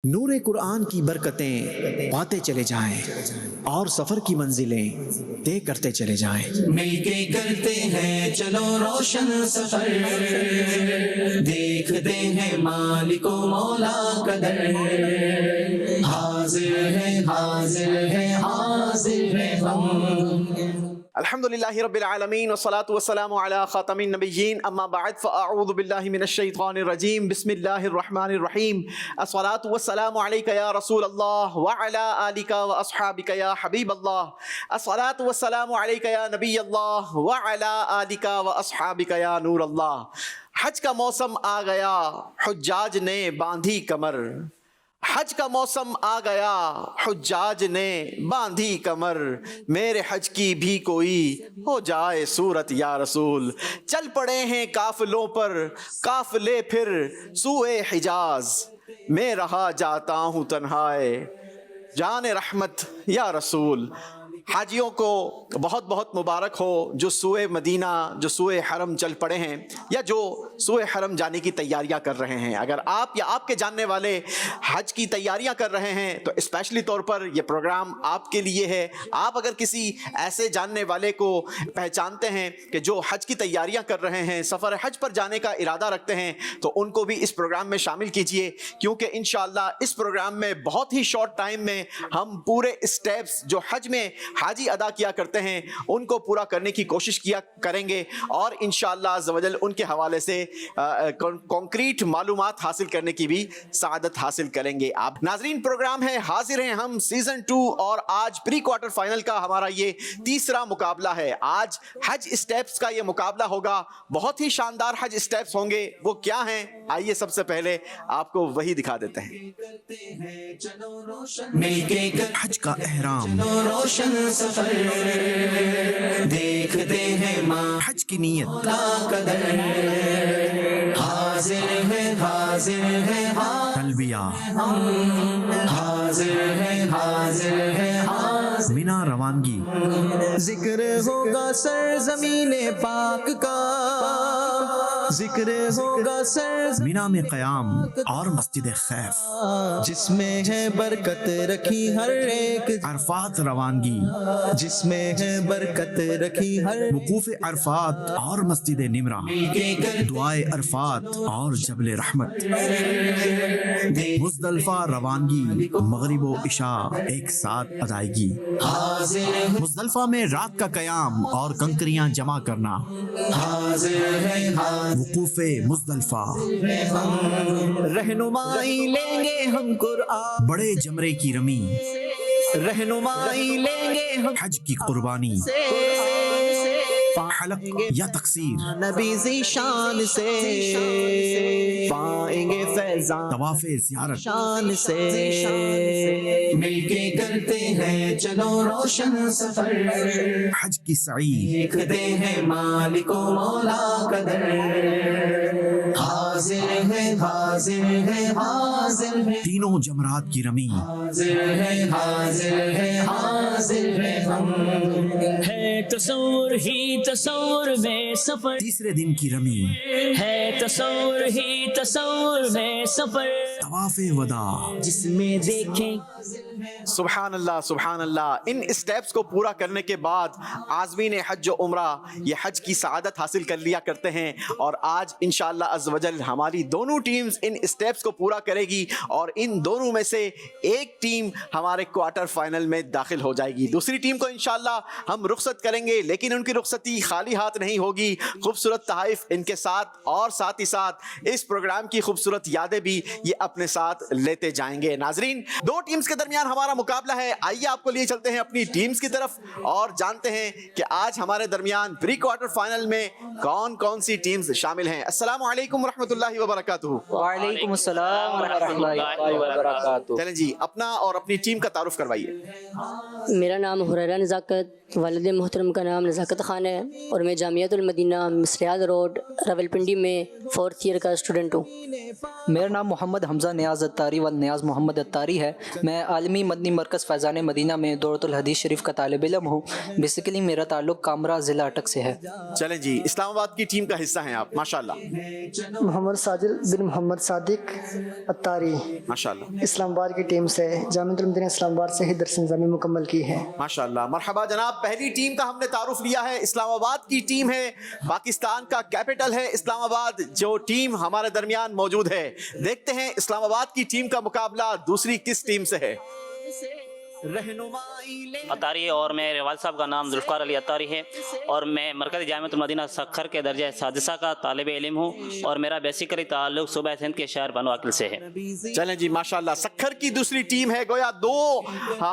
نور قرآن کی برکتیں پاتے چلے جائیں اور سفر کی منزلیں طے کرتے چلے جائیں۔ مل کے کرتے ہیں چلو روشن سفر، دیکھتے ہیں مالک و مولا قدر، حاضر ہے حاضر ہے حاضر ہے ہم۔ الحمدللہ رب العالمین والصلاة والسلام علی خاتم النبیین، اما بعد فاعوذ باللہ من الشیطان الرجیم، بسم اللہ الرحمن الرحیم۔ الصلاة والسلام علیک یا رسول اللہ وعلی آلک واصحابک یا حبیب اللہ، الصلاة والسلام علیک یا نبی اللہ وعلی آلک واصحابک یا نور اللہ۔ حج کا موسم آ گیا، حجاج نے باندھی کمر، حج کا موسم آ گیا، حجاج نے باندھی کمر، میرے حج کی بھی کوئی ہو جائے صورت یا رسول۔ چل پڑے ہیں قافلوں پر قافلے پھر سوئے حجاز، میں رہا جاتا ہوں تنہائے جان رحمت یا رسول۔ حاجیوں کو بہت بہت مبارک ہو جو سوئے مدینہ، جو سوئے حرم چل پڑے ہیں یا جو سوئے حرم جانے کی تیاریاں کر رہے ہیں۔ اگر آپ یا آپ کے جاننے والے حج کی تیاریاں کر رہے ہیں تو اسپیشلی طور پر یہ پروگرام آپ کے لیے ہے۔ آپ اگر کسی ایسے جاننے والے کو پہچانتے ہیں کہ جو حج کی تیاریاں کر رہے ہیں، سفر حج پر جانے کا ارادہ رکھتے ہیں، تو ان کو بھی اس پروگرام میں شامل کیجئے، کیونکہ انشاءاللہ اس پروگرام میں بہت ہی شارٹ ٹائم میں ہم پورے اسٹیپس جو حج میں حاجی ادا کیا کرتے ہیں ان کو پورا کرنے کی کوشش کیا کریں گے، اور انشاءاللہ عز و جل ان کے حوالے سے کانکریٹ معلومات حاصل کرنے کی بھی سعادت حاصل کریں گے۔ آپ ناظرین، پروگرام ہے حاضر ہیں ہم سیزن 2، اور آج پری کوارٹر فائنل کا ہمارا یہ تیسرا مقابلہ ہے۔ آج حج اسٹیپس کا یہ مقابلہ ہوگا، بہت ہی شاندار حج اسٹیپس ہوں گے۔ وہ کیا ہیں؟ آئیے سب سے پہلے آپ کو وہی دکھا دیتے ہیں۔ مل کے حج کا احرام، چلو روشن سفر، دیکھتے ہیں حج کی نیت، مولا قدر، حاضر ہے حاضر ہے تلبیہ، حاضر ہے حاضر ہے حاضر۔ مینا روانگی، ذکر ہوگا سرزمین پاک کا، ذکر ہوگا سرزمین مینا میں قیام اور مسجد خیف، جس میں ہے برکت رکھی ہر ایک، عرفات روانگی، جس میں ہے برکت رکھی ہر وقوف عرفات اور مسجد نمرہ، دعائے عرفات اور جبل رحمت، مزدلفہ روانگی، مغرب و عشاء ایک ساتھ ادائیگی، مزدلفہ میں رات کا قیام اور کنکریاں جمع کرنا، وقوف مزدلفہ، رہنمائی لیں گے ہم قرآن، بڑے جمرے کی رمی، رہنمائی لیں گے ہم حج کی قربانی، حلق یا تقصیر، نبی ذیشان سے پائیں گے فیضان طواف زیارت، شان سے، مل کے کرتے ہیں چلو روشن سفر، حج کی سعی، دیکھتے ہیں مالک و مولا قدر، حاضر ہے حاضر ہے حاضر ہے، تینوں جمرات کی رمی، حاضر ہے حاضر ہے حاضر ہے ہم، ہے تصور ہی تصور میں سفر، تیسرے دن کی رمی، ہے تصور ہی تصور میں سفر، طواف وداع، جس میں دیکھیں سبحان اللہ سبحان اللہ۔ ان اسٹیپس کو پورا کرنے کے بعد عازمین حج و عمرہ یہ حج کی سعادت حاصل کر لیا کرتے ہیں، اور آج انشاءاللہ عز و جل ہماری دونوں ٹیمز ان اسٹیپس کو پورا کرے گی، اور ان دونوں میں سے ایک ٹیم ہمارے کوارٹر فائنل میں داخل ہو جائے گی۔ دوسری ٹیم کو انشاءاللہ ہم رخصت کریں گے، لیکن ان کی رخصتی خالی ہاتھ نہیں ہوگی، خوبصورت تحائف ان کے ساتھ، اور ساتھ ہی ساتھ اس پروگرام کی خوبصورت یادیں بھی یہ اپنے ساتھ لیتے جائیں گے۔ ناظرین، دو ٹیمز کے درمیان ہمارا مقابلہ ہے، آئیے آپ کو لیے چلتے ہیں اپنی ٹیمز کی طرف اور جانتے ہیں کہ آج ہمارے درمیان پری کوارٹر فائنل میں کون کون سی ٹیمز شامل ہیں۔ السلام علیکم ورحمۃ اللہ وبرکاتہ۔ وعلیکم السلام ورحمۃ اللہ وبرکاتہ۔ چلیں جی، اپنا اور اپنی ٹیم کا تعارف کروائیے۔ میرا نام حریرہ نزاکت، والد محترم کا نام نزاکت خان ہے، اور میں جامعۃ المدینہ مصریاد روڈ راولپنڈی میں 4th ایئر کا اسٹوڈنٹ ہوں۔ میرا نام محمد حمزہ حمزہ نیاز اتاری و نیاز محمد اتاری ہے. میں عالمی مدنی مرکز فیضان مدینہ میں دورۃ الحدیث شریف کا طالب علم ہوں. بیسیکلی میرا تعلق کامرا ضلع اٹک سے ہے. چلیں جی، اسلام آباد کی ٹیم کا حصہ ہیں آپ، ماشاءاللہ محمد ساجل بن محمد صادق اتاری ماشاءاللہ اسلام آباد کی ٹیم سے جامعۃ المدینہ اسلام آباد سے ہی درس نظامی مکمل کی ہے. ماشاءاللہ. مرحبا جناب. پہلی ٹیم کا ہم نے تعارف لیا ہے، اسلام آباد کی ٹیم ہے، پاکستان کا کیپٹل ہے اسلام آباد. جو ٹیم ہمارے درمیان موجود ہے، دیکھتے ہیں اسلام آباد کی ٹیم کا مقابلہ دوسری کس ٹیم سے ہے. اتاری ہے اور میرے والد صاحب کا نام ذوالفقار علی اتاری ہے اور میں مرکزی جامعۃ المدینہ سکھر کے درجہ سادسہ کا طالب علم ہوں اور میرا بیسیکلی تعلق صوبہ سندھ کے شہر بنو عاقل سے ہے. چلیں جی ماشاءاللہ. سکھر کی دوسری ٹیم ہے، گویا دو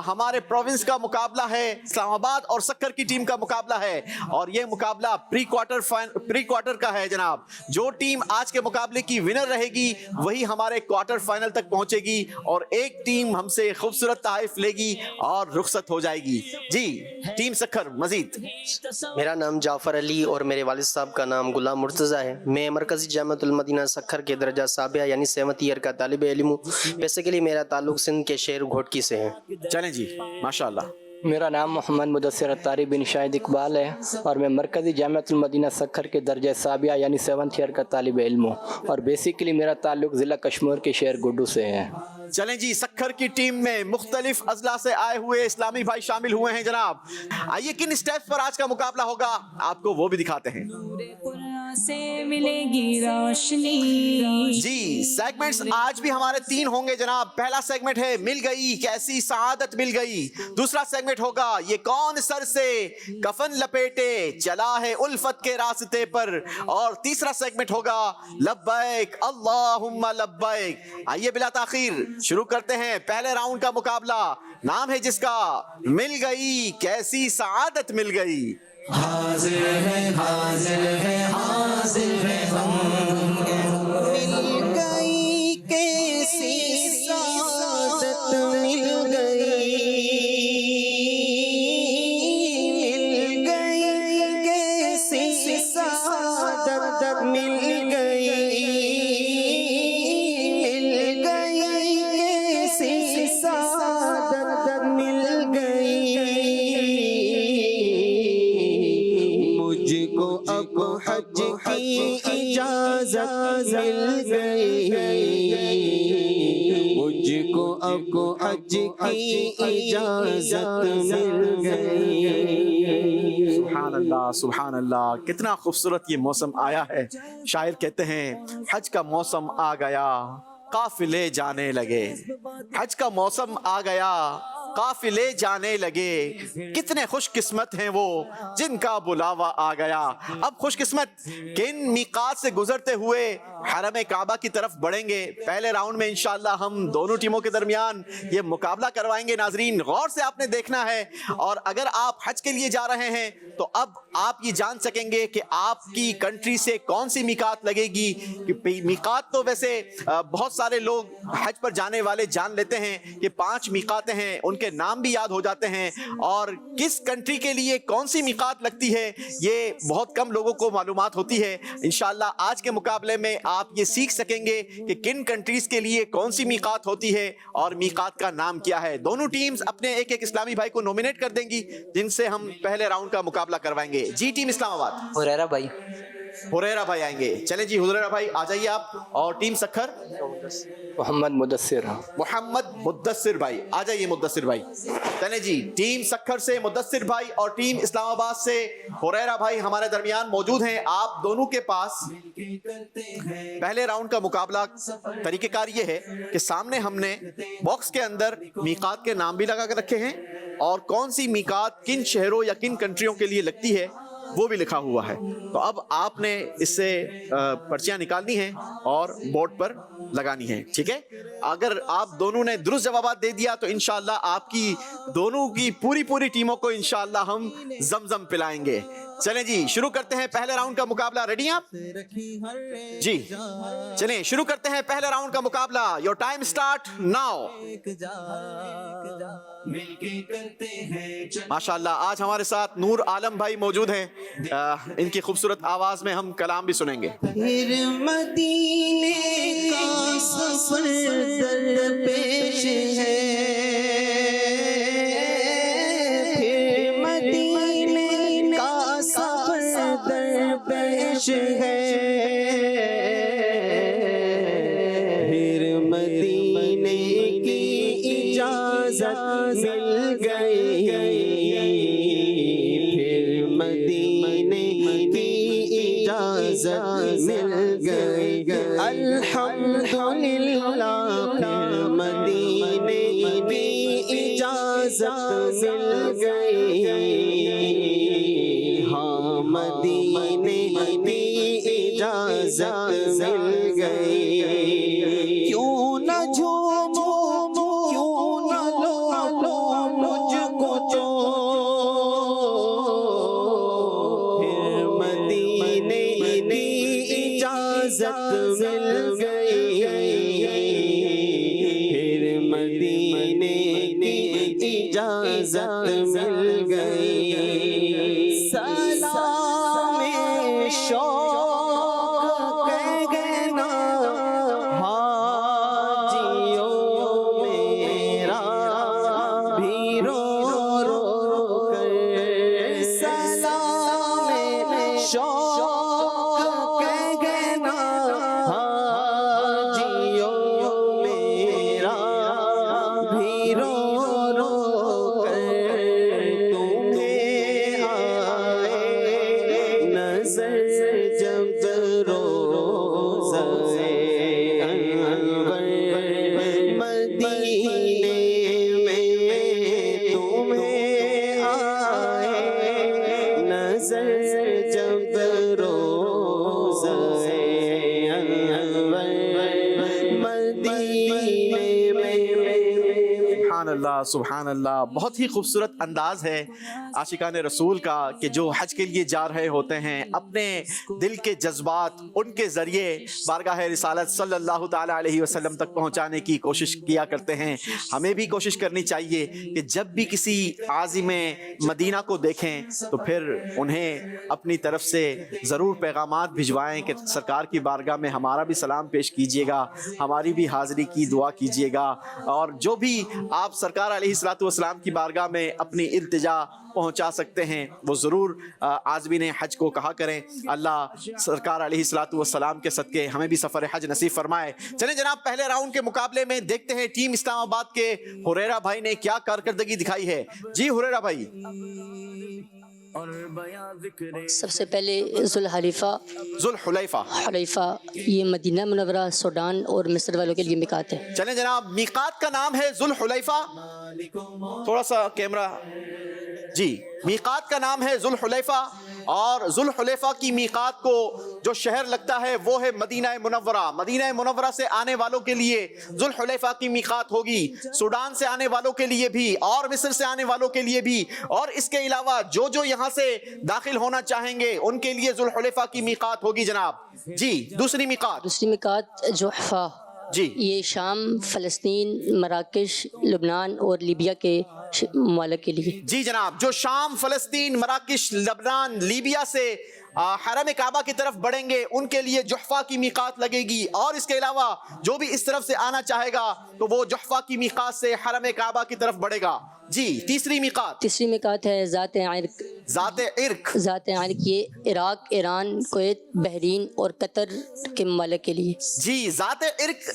ہمارے پروونس کا مقابلہ ہے، اسلام آباد اور سکھر کی ٹیم کا مقابلہ ہے اور یہ مقابلہ پری کوارٹر کا ہے جناب. جو ٹیم آج کے مقابلے کی ونر رہے گی وہی ہمارے کوارٹر فائنل تک پہنچے گی اور ایک ٹیم ہم سے خوبصورت تحائف لے گی اور رخصت ہو جائے گی. جی ٹیم سکھر مزید. میرا نام جعفر علی اور میرے والد صاحب کا نام غلام مرتضیٰ ہے. میں مرکزی جامعۃ المدینہ سکھر کے درجہ سابعہ یعنی 7th ایئر کا طالب علم ہوں. بیسیکلی میرا تعلق سندھ کے شہر گھوٹکی سے ہے. چلیں جی ماشاءاللہ. میرا نام محمد مدثر اتاری بن شاہد اقبال ہے اور میں مرکزی جامعۃ المدینہ سکھر کے درجہ سابعہ یعنی 7th ایئر کا طالب علم ہوں اور بیسیکلی میرا تعلق ضلع کشمیر کے شہر گڈو سے ہے. چلیں جی، سکھر کی ٹیم میں مختلف اضلاع سے آئے ہوئے اسلامی بھائی شامل ہوئے ہیں جناب. آئیے کن اسٹیپس پر آج کا مقابلہ ہوگا آپ کو وہ بھی دکھاتے ہیں. سے ملے گی روشنی. جی سیگمنٹس آج بھی ہمارے 3 ہوں گے جناب. پہلا سیگمنٹ ہے مل گئی کیسی سعادت مل گئی. دوسرا سیگمنٹ ہوگا یہ کون سر سے کفن لپیٹے چلا ہے الفت کے راستے پر. اور تیسرا سیگمنٹ ہوگا لبیک اللہم لبیک. آئیے بلا تاخیر شروع کرتے ہیں پہلے راؤنڈ کا مقابلہ. نام ہے جس کا مل گئی کیسی سعادت مل گئی. حاضر ہے حاضر ہے حاضر ہے ہم. مل گئی کیسی سعادت مل گئی. مل گئی کیسی سعادت مل گئی. مل گئی کیسی سعادت مل گئی. مجھ کو اب حج کی اجازت مل گئی. مجھ کو اب حج کی اجازت مل گئی. سبحان اللہ سبحان اللہ. کتنا خوبصورت یہ موسم آیا ہے. شاعر کہتے ہیں حج کا موسم آ گیا قافلے جانے لگے. حج کا موسم آ گیا قافلے جانے لگے. کتنے خوش قسمت ہیں وہ جن کا بلاوا آ گیا. اب خوش قسمت کن میقات سے گزرتے ہوئے حرم کعبہ کی طرف بڑھیں گے. پہلے راؤنڈ میں انشاءاللہ ہم دونوں ٹیموں کے درمیان یہ مقابلہ کروائیں گے. ناظرین غور سے آپ نے دیکھنا ہے اور اگر آپ حج کے لیے جا رہے ہیں تو اب آپ یہ جان سکیں گے کہ آپ کی کنٹری سے کون سی میقات لگے گی. میقات تو ویسے بہت سارے لوگ حج پر جانے والے جان لیتے ہیں کہ 5 میقاتیں ہیں، ان کے نام بھی یاد ہو جاتے ہیں اور کس کنٹری کے لیے کون سی میقات لگتی ہے یہ بہت کم لوگوں کو معلومات ہوتی ہے. انشاءاللہ آج کے مقابلے میں آپ یہ سیکھ سکیں گے کہ کن کنٹریز کے لیے کون سی میقات ہوتی ہے اور میقات کا نام کیا ہے. دونوں ٹیمز اپنے ایک ایک اسلامی بھائی کو نومینیٹ کر دیں گی جن سے ہم پہلے راؤنڈ کا مقابلہ کروائیں گے. جی ٹیم اسلام آباد حریرہ بھائی. حریرہ بھائی آئیں گے. چلیں جی حریرہ بھائی آ جائیے آپ. اور ٹیم سکھر محمد مدثر. محمد مدثر بھائی آ جائیے. مدثر بھائی چلیں جی. ٹیم سکھر سے مدثر بھائی اور ٹیم اسلام آباد سے حریرہ بھائی ہمارے درمیان موجود ہیں. آپ دونوں کے پاس پہلے راؤنڈ کا مقابلہ طریقہ کار یہ ہے کہ سامنے ہم نے باکس کے اندر میقات کے نام بھی لگا کر رکھے ہیں اور کون سی میقات کن شہروں یا کن کنٹریوں کے لیے لگتی ہے وہ بھی لکھا ہوا ہے. تو اب آپ نے اس سے پرچیاں نکالنی ہیں اور بورڈ پر لگانی ہیں. ٹھیک ہے. اگر آپ دونوں نے درست جوابات دے دیا تو انشاءاللہ آپ کی دونوں کی پوری ٹیموں کو انشاءاللہ ہم زمزم پلائیں گے. چلیں جی شروع کرتے ہیں پہلے راؤنڈ کا مقابلہ. ریڈی آپ؟ جی چلیں شروع کرتے ہیں پہلے راؤنڈ کا مقابلہ. Your time start now. ماشاءاللہ آج ہمارے ساتھ نور عالم بھائی موجود ہیں. ان کی خوبصورت آواز میں ہم کلام بھی سنیں گے. پھر مدینے کا سفر درپیش ہے, پھر مدینے کا سفر درپیش ہے, پھر مدینے کی اجازت مل گئی, پھر مدینے کی اجازت مل گئی. الحمدللہ پھر مدینے کی اجازت مل گئی, ہاں مدینے کی اجازت مل گئی. کیوں نہ جھومو کیوں نہ لو مجھ کو جو, پھر مدینے کی اجازت مل گئی, پھر مدینے کی اجازت مل گئی. سلام شوق کہنا حاجیوں میرا بھی رو رو کر, سلام شوق کہنا حاجیوں میرا بھی رو رو کر, تمہیں آئے نظر جب روزہ انور مدینے میں, تمہیں آئے نظر جب روزہ انور مدینے میں. سبحان اللہ سبحان اللہ. بہت ہی خوبصورت انداز ہے عاشقان رسول کا کہ جو حج کے لیے جا رہے ہوتے ہیں اپنے دل کے جذبات ان کے ذریعے بارگاہ رسالت صلی اللہ تعالی علیہ وسلم تک پہنچانے کی کوشش کیا کرتے ہیں. ہمیں بھی کوشش کرنی چاہیے کہ جب بھی کسی عازم مدینہ کو دیکھیں تو پھر انہیں اپنی طرف سے ضرور پیغامات بھجوائیں کہ سرکار کی بارگاہ میں ہمارا بھی سلام پیش کیجیے گا, ہماری بھی حاضری کی دعا کیجیے گا, اور جو بھی آپ سرکار علیہ الصلوۃ والسلام کی بارگاہ میں اپنی التجا پہنچا سکتے ہیں وہ ضرور عازمین حج کو کہا کریں. اللہ سرکار علیہ الصلوۃ والسلام کے صدقے ہمیں بھی سفر حج نصیب فرمائے. چلیں جناب پہلے راؤنڈ کے مقابلے میں دیکھتے ہیں ٹیم اسلام آباد کے حریرہ بھائی نے کیا کارکردگی دکھائی ہے. جی حریرہ بھائی. سب سے پہلے ذوالحلیفہ حلیفہ یہ مدینہ منورہ سوڈان اور مصر والوں کے لیے میقات ہے. چلیں جناب میقات کا نام ہے ذوالحلیفہ. تھوڑا سا کیمرہ. جی میقات کا نام ہے ذوالحلیفہ, اور ذوالحلیفہ کی میقات کو جو شہر لگتا ہے وہ ہے مدینہ منورہ. مدینہ منورہ سے آنے والوں کے لیے ذوالحلیفہ کی میقات ہوگی, سوڈان سے آنے والوں کے لیے بھی اور مصر سے آنے والوں کے لیے بھی, اور اس کے علاوہ جو یہاں سے داخل ہونا چاہیں گے ان کے لیے ذوالحلیفہ کی میقات ہوگی جناب. جی دوسری میقات جحفہ, جی یہ شام, فلسطین, مراکش, لبنان اور لیبیا کے ممالک کے لیے. جی جناب جو شام, فلسطین, مراکش, لبنان, لیبیا سے حرم کعبہ کی طرف بڑھیں گے ان کے لیے جحفہ کی میقات لگے گی, اور اس کے علاوہ جو بھی اس طرف سے آنا چاہے گا تو وہ جحفہ کی میقات سے حرم کعبہ کی طرف بڑھے گا. جی تیسری میقات ہے ذات عرق. ذات عرق یہ عراق, ایران, کویت, بحرین اور قطر کے ممالک کے لیے. جی ذات عرق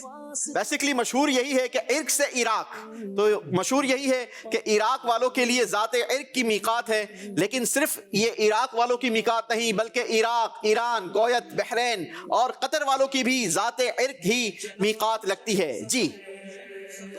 بیسیکلی مشہور یہی ہے کہ عرق سے عراق, تو مشہور یہی ہے کہ عراق والوں کے لیے ذات عرق کی میقات ہے, لیکن صرف یہ عراق والوں کی میقات نہیں بلکہ عراق, ایران, کویت, بحرین اور قطر والوں کی بھی ذات عرق ہی میقات لگتی ہے. جی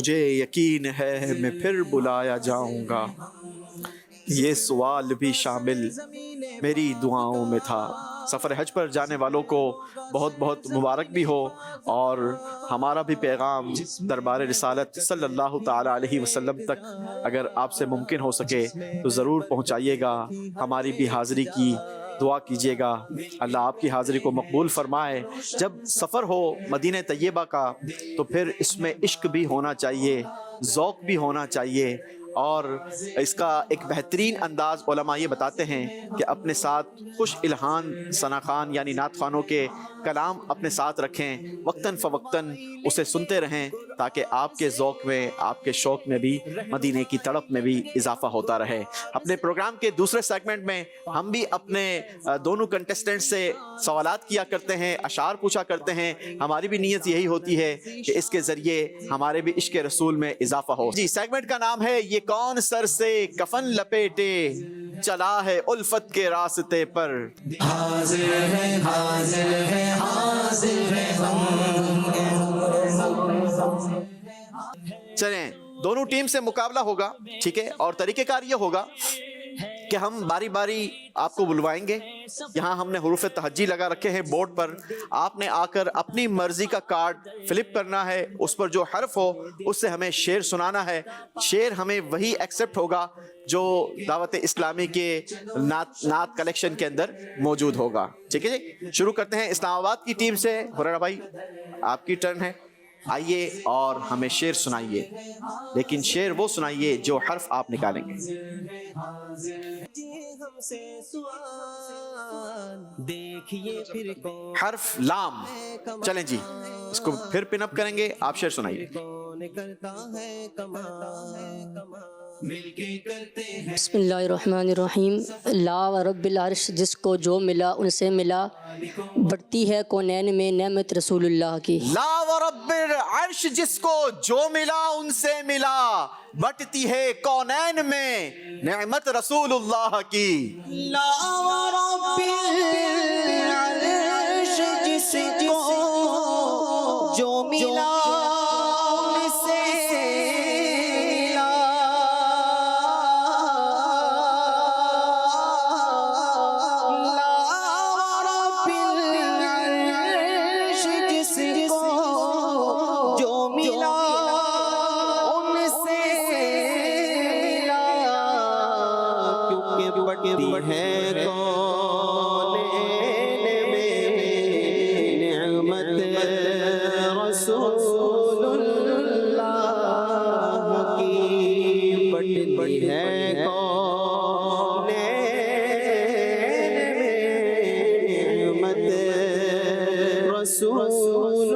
مجھے یقین ہے میں پھر بلایا جاؤں گا، یہ سوال بھی شامل میری دعاؤں میں تھا۔ سفر حج پر جانے والوں کو بہت بہت مبارک بھی ہو، اور ہمارا بھی پیغام دربار رسالت صلی اللہ تعالیٰ علیہ وسلم تک اگر آپ سے ممکن ہو سکے تو ضرور پہنچائیے گا، ہماری بھی حاضری کی دعا کیجیے گا، اللہ آپ کی حاضری کو مقبول فرمائے۔ جب سفر ہو مدینہ طیبہ کا تو پھر اس میں عشق بھی ہونا چاہیے، ذوق بھی ہونا چاہیے، اور اس کا ایک بہترین انداز علماء یہ بتاتے ہیں کہ اپنے ساتھ خوش الہان ثناخوان یعنی نعت خوانوں کے کلام اپنے ساتھ رکھیں، وقتاً فوقتاً اسے سنتے رہیں، تاکہ آپ کے ذوق میں، آپ کے شوق میں بھی، مدینے کی تڑپ میں بھی اضافہ ہوتا رہے۔ اپنے پروگرام کے دوسرے سیگمنٹ میں ہم بھی اپنے دونوں کنٹیسٹنٹ سے سوالات کیا کرتے ہیں، اشعار پوچھا کرتے ہیں۔ ہماری بھی نیت یہی ہوتی ہے کہ اس کے ذریعے ہمارے بھی عشق رسول میں اضافہ ہو۔ جی، سیگمنٹ کا نام ہے یہ کون سر سے کفن لپیٹے چلا ہے الفت کے راستے پر۔ حاضر ہے حاضر ہے حاضر ہے چلیں، دونوں ٹیم سے مقابلہ ہوگا، ٹھیک ہے، اور طریقہ کار یہ ہوگا کہ ہم باری باری آپ کو بلوائیں گے۔ یہاں ہم نے حروف تہجی لگا رکھے ہیں بورڈ پر، آپ نے آ کر اپنی مرضی کا کارڈ فلپ کرنا ہے، اس پر جو حرف ہو اس سے ہمیں شعر سنانا ہے۔ شعر ہمیں وہی ایکسیپٹ ہوگا جو دعوت اسلامی کے نعت کلیکشن کے اندر موجود ہوگا، ٹھیک ہے جی۔ شروع کرتے ہیں اسلام آباد کی ٹیم سے۔ ہریرہ بھائی آپ کی ٹرن ہے، آئیے اور ہمیں شعر سنائیے، لیکن شعر وہ سنائیے جو حرف آپ نکالیں گے۔ حرف لام، چلیں جی، اس کو پھر پن اپ کریں گے، آپ شعر سنائیے۔ بسم اللہ الرحمن الرحیم۔ لا و رب العرش، جس کو جو ملا ان سے ملا، بڑھتی ہے کونین میں نعمت رسول اللہ کی۔ لا و رب العرش، جس کو جو ملا ان سے ملا، بٹتی ہے کونین میں نعمت رسول اللہ کی۔ لا و رب العرش، جس کو جو ملا ان سے ہے کونین میں نعمت رسول اللہ کی، بڑھتی ہے کونین میں نعمت رسول اللہ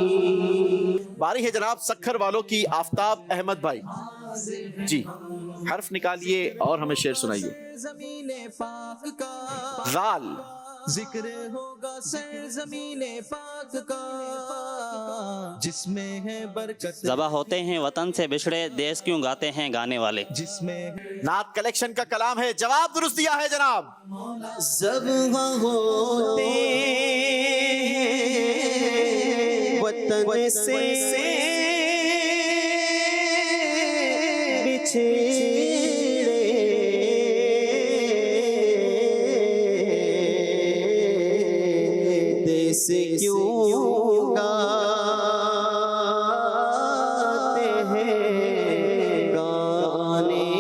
کی۔ باری ہے جناب سکھر والوں کی آفتاب احمد بھائی، جی حرف نکالیے اور ہمیں شعر سنائیے۔ زمین پاک کا غال، ذکر ہوگا سرزمین پاک کا، جس میں ہے برکت، ذبح ہوتے ہیں وطن سے بچھڑے، دیس کیوں گاتے ہیں گانے والے۔ جس میں نعت کلیکشن کا کلام ہے، جواب درست دیا ہے جناب۔ ذبح ہوتے ہیں وطن سے بچھڑے، دیس کیوں گاتے ہیں گانے والے،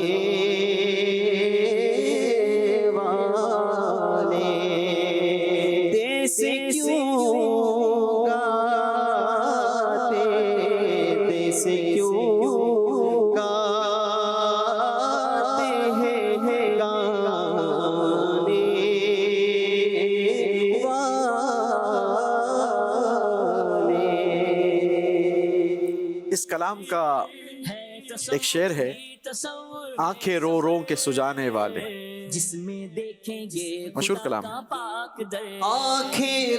دیس کیوں گاتے، دیس کیوں اس کلام کا ایک شعر ہے، آنکھیں رو رو کے سجانے والے، جس میں دیکھیں گے مشہور کلام۔ پاک در آنکھیں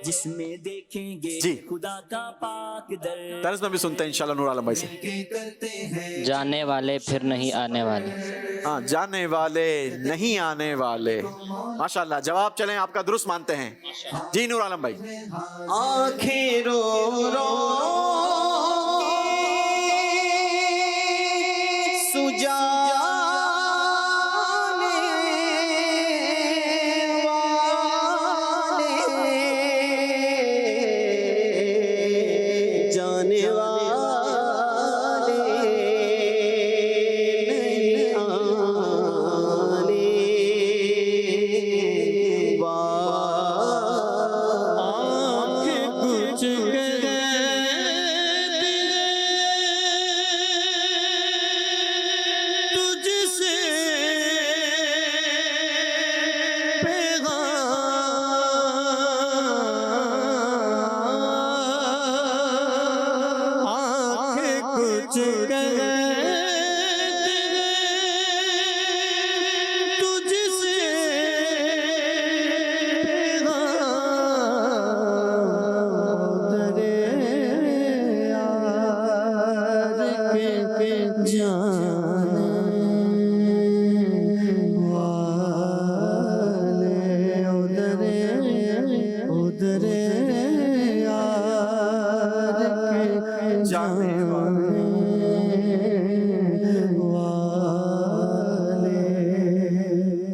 جس میں دیکھیں گے جی۔ خدا کا پاک در طرز میں بھی سنتے ہیں انشاءاللہ نور عالم بھائی سے. جانے والے پھر نہیں آنے والے. ہاں، جانے والے نہیں آنے والے. ماشاءاللہ، جواب چلیں آپ کا درست مانتے ہیں. جی نور عالم بھائی. آنکھیں رو رو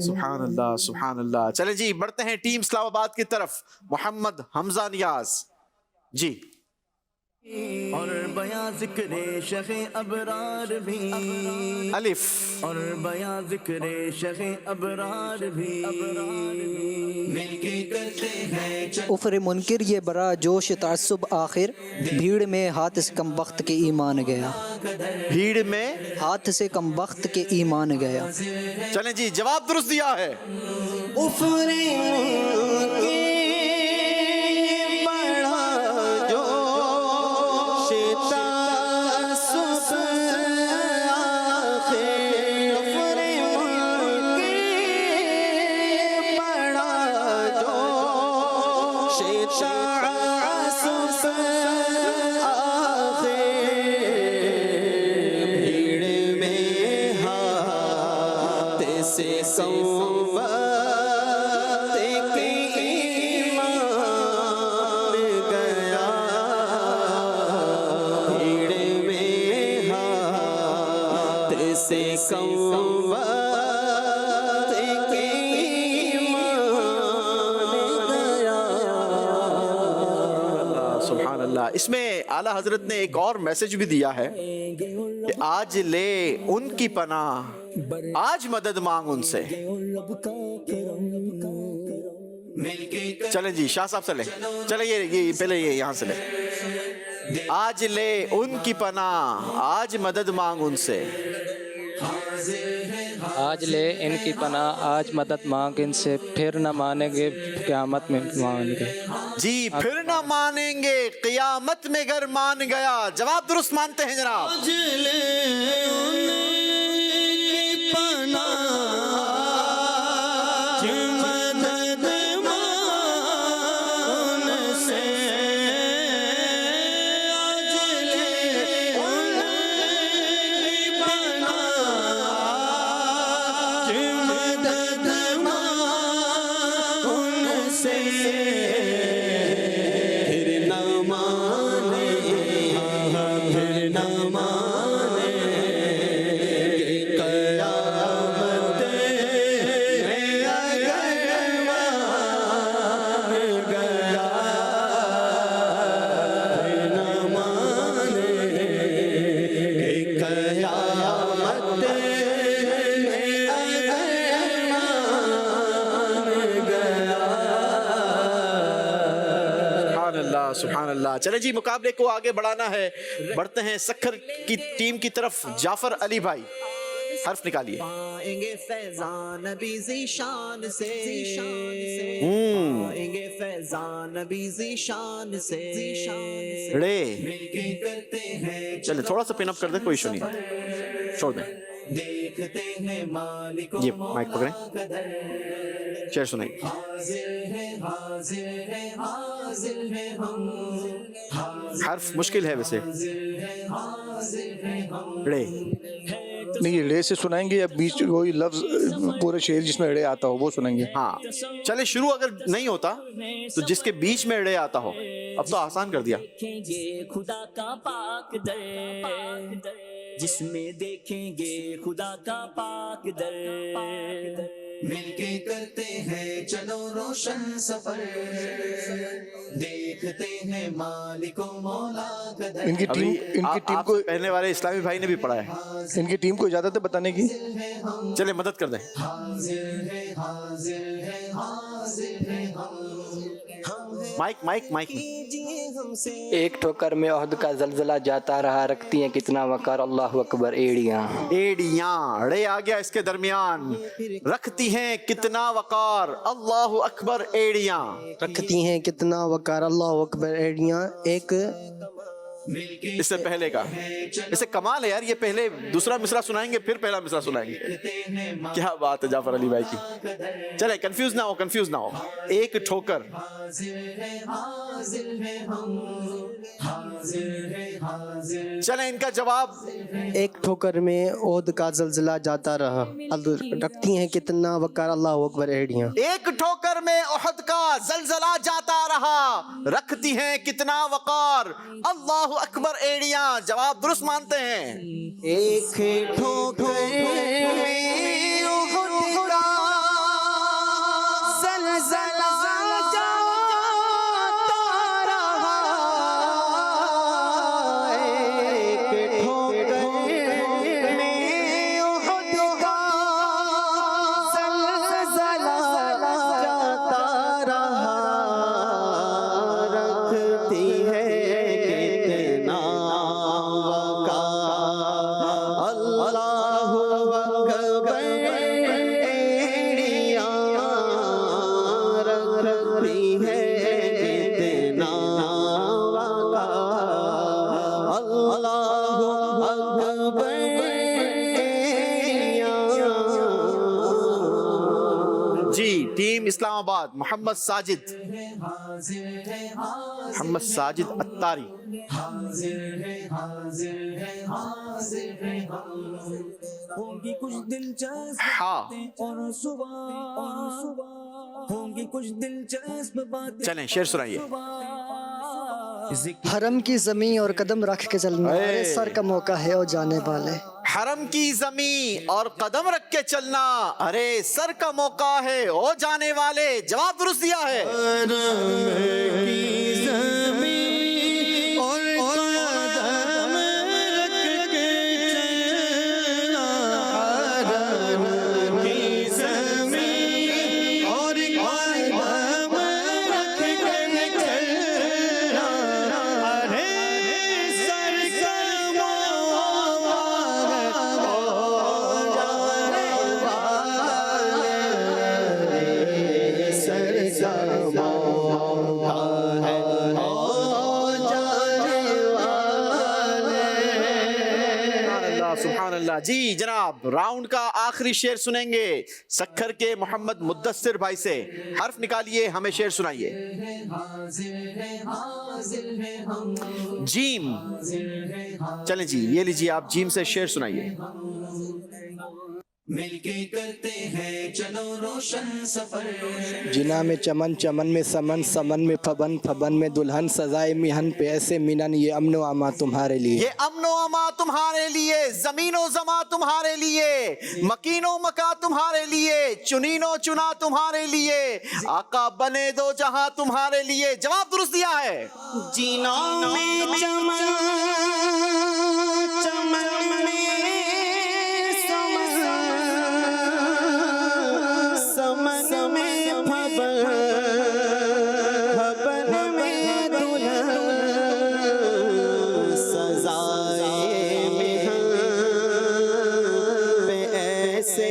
سبحان اللہ سبحان اللہ. چلیں جی بڑھتے ہیں ٹیم اسلام آباد کی طرف. محمد حمزہ نیاز جی. اور بیاں ذکر شیخ ابرار بھی الف اور بیاں ذکر شیخ ابرار بھی مل کے کرتے ہیں افر منکر یہ برا جوش تعصب آخر بھیڑ میں ہاتھ سے کم وقت کے ایمان گیا. بھیڑ میں ہاتھ سے کم وقت کے ایمان گیا. چلیں جی جواب درست دیا ہے. افر منکر سبحان اللہ. اس میں اعلیٰ حضرت نے ایک اور میسج بھی دیا ہے کہ آج لے ان کی پناہ آج مدد مانگ ان سے. چلیں جی شاہ صاحب سے لیں. چلیں یہ پہلے یہ یہاں سے لیں. آج لے ان کی پناہ آج مدد مانگ ان سے. آج لے ان کی پناہ آج مدد مانگ ان سے پھر نہ مانیں گے قیامت میں مان گے. جی پھر نہ مانیں گے قیامت میں گر مان گیا. جواب درست مانتے ہیں جناب. آج لے ان کی پناہ مدد مان سے. آج لے ان کی پناہ مدد مان سے. پھر نہ مانے پھر نہ مانے کہ قیامت میں اگر مان گیا. پھر نہ مانے کہ قیامت میں اگر مان گیا. سبحان اللہ سبحان اللہ. چلیں جی مقابلے کو آگے بڑھانا ہے. بڑھتے ہیں سکھر کی ٹیم کی طرف. جعفر علی بھائی حرف نکالیے. پائیں گے فیضان نبی ذیشان سے پائیں گے فیضان نبی ذیشان سے. رے مل کے کرتے ہیں چلے تھوڑا سا پن اپ کر دیں, کوئی ایشو نہیں, چھوڑ دیں. دیکھتے ہیں مالک یہ مائک پکڑیں, شعر سنائیں. حاضر ہے حرف مشکل ہے ویسے. رے. نہیں یہ رے سے سنائیں گے یا بیچ وہی لفظ پورے شعر جس میں رے آتا ہو وہ سنائیں گے؟ ہاں چلے شروع اگر نہیں ہوتا تو جس کے بیچ میں رے آتا ہو. اب تو آسان کر دیا. دیکھیں گے خدا کا پاک در، جس میں دیکھیں گے خدا کا پاک در، مل کے کرتے ہیں چلو روشن سفر، دیکھتے ہیں مالک و مولا کا در. ان کی ٹیم آپ کو سے پہلے والے اسلامی بھائی نے بھی پڑھا ہے. ان کی ٹیم کو اجازت ہے بتانے کی؟ چلے مدد کر دیں. Mic mic mic. ایک ٹھوکر میں عہد کا زلزلہ جاتا رہا، رکھتی ہیں کتنا وقار اللہ اکبر ایڑیاں. ایڑیاں رے آ گیا اس کے درمیان. رکھتی ہیں کتنا وقار اللہ اکبر ایڑیاں. رکھتی ہیں کتنا وقار اللہ اکبر ایڑیاں. ایک اس سے پہلے کا اسے کمال ہے یار. یہ پہلے دوسرا مصرع سنائیں گے پھر پہلا مصرع سنائیں گے. کیا بات ہے جعفر علی بھائی کی. چلے کنفیوز نہ ہو کنفیوز نہ ہو. ایک ٹھوکر. چلیں ان کا جواب. ایک ٹھوکر میں عہد کا زلزلہ جاتا رہا، رکھتی ہیں کتنا وقار اللہ اکبر ایڑیاں. ایک ٹھوکر میں احد کا زلزلہ جاتا رہا، رکھتی ہیں کتنا وقار اللہ اکبر ایڑیاں. جواب درست مانتے ہیں. ایک ٹھوکر میں احد کا زلزلہ جاتا رہا، ایک ٹھوکر میں احد کا زلزلہ جاتا رہا، رکھتی ہے کتنا وقار اللہ اکبر ایڑیاں. رکھتی ہے کتنا وقار اللہ اکبر ایڑیاں. جی ٹیم اسلام آباد محمد ساجد اتاری. ہوں گی کچھ دلچسپ ہاں اور صبح، ہوں گی کچھ دلچسپ باتیں. چلیں شعر سنائیے. حرم کی زمین اور قدم رکھ کے چلنا، ارے سر کا موقع ہے او جانے والے. حرم کی زمین اور قدم رکھ کے چلنا، ارے سر کا موقع ہے او جانے والے. جواب درست دیا ہے. سبحان اللہ. جی جناب راؤنڈ کا آخری شعر سنیں گے سکھر کے محمد مدثر بھائی سے. حرف نکالیے ہمیں شعر سنائیے. جیم. چلیں جی یہ لیجیے آپ جیم سے شعر سنائیے. مل کے کرتے ہیں چلو روشن سفر، جنا میں چمن، چمن میں سمن، سمن میں پھبن، پھبن میں دلہن، سزائے میہن پہ ایسے مینن، یہ امن و اما تمہارے لیے. یہ امن و اما تمہارے لیے، زمین و زماں تمہارے لیے، مکین و مکا تمہارے لیے، چنین و چنا تمہارے لیے، آقا بنے دو جہاں تمہارے لیے. جواب درست دیا ہے. جینا میں چمن، چمن میں سمن، سمن میں پھبن، پھبن میں دلہن، سزائے مہن پہ ایسے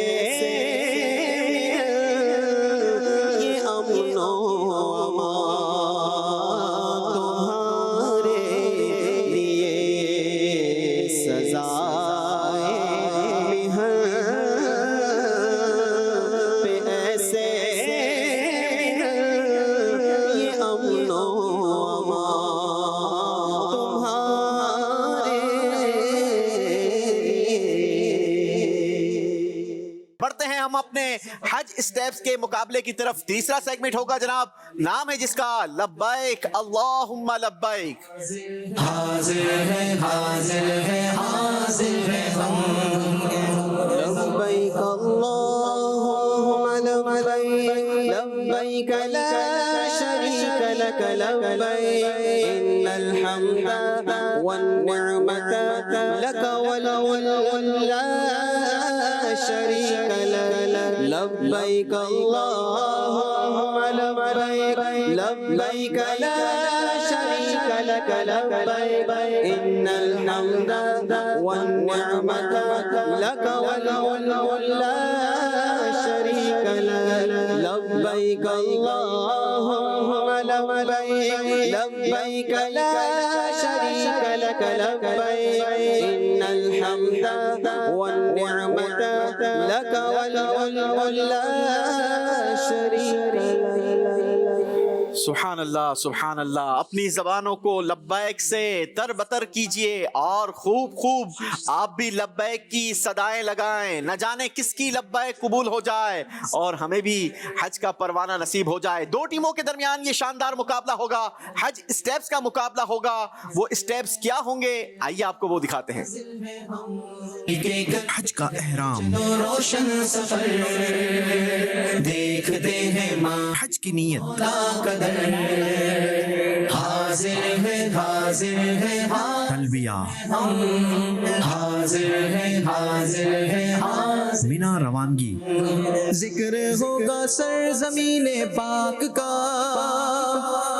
یہ امن و امان تمہارے لیے. حج اسٹیپس کے مقابلے کی طرف تیسرا سیگمنٹ ہوگا جناب، نام ہے جس کا لبیک اللہم لبیک۔ لبیک اللہم لبیک لبیک لا شریک لک لبیک ان الحمد والنعمت لک والملک لا شریک لک لبیک اللہم لبیک لبیک لا شریک لک لبیک ان الحمد والنعمت لک والملک لا شریک لک لبیک اللہم لبیک لبیک لا شریک لک لبیک ان الحمد والنعمت لک والملک لا شریک لک۔ سبحان اللہ سبحان اللہ، اپنی زبانوں کو لبیک سے تر بتر کیجئے اور خوب خوب آپ بھی لبیک کی صدائیں لگائیں، نہ جانے کس کی لبیک قبول ہو جائے اور ہمیں بھی حج کا پروانہ نصیب ہو جائے۔ دو ٹیموں کے درمیان یہ شاندار مقابلہ ہوگا، حج اسٹیپس کا مقابلہ ہوگا۔ وہ اسٹیپس کیا ہوں گے آئیے آپ کو وہ دکھاتے ہیں۔ حج کا احرام، روشن سفر دیکھتے ہیں ماں حج کی نیت، حاضر ہے حاضر ہے تلبیہ، حاضر ہے حاضر ہے مینا روانگی، ذکر ہوگا سرزمین پاک کا،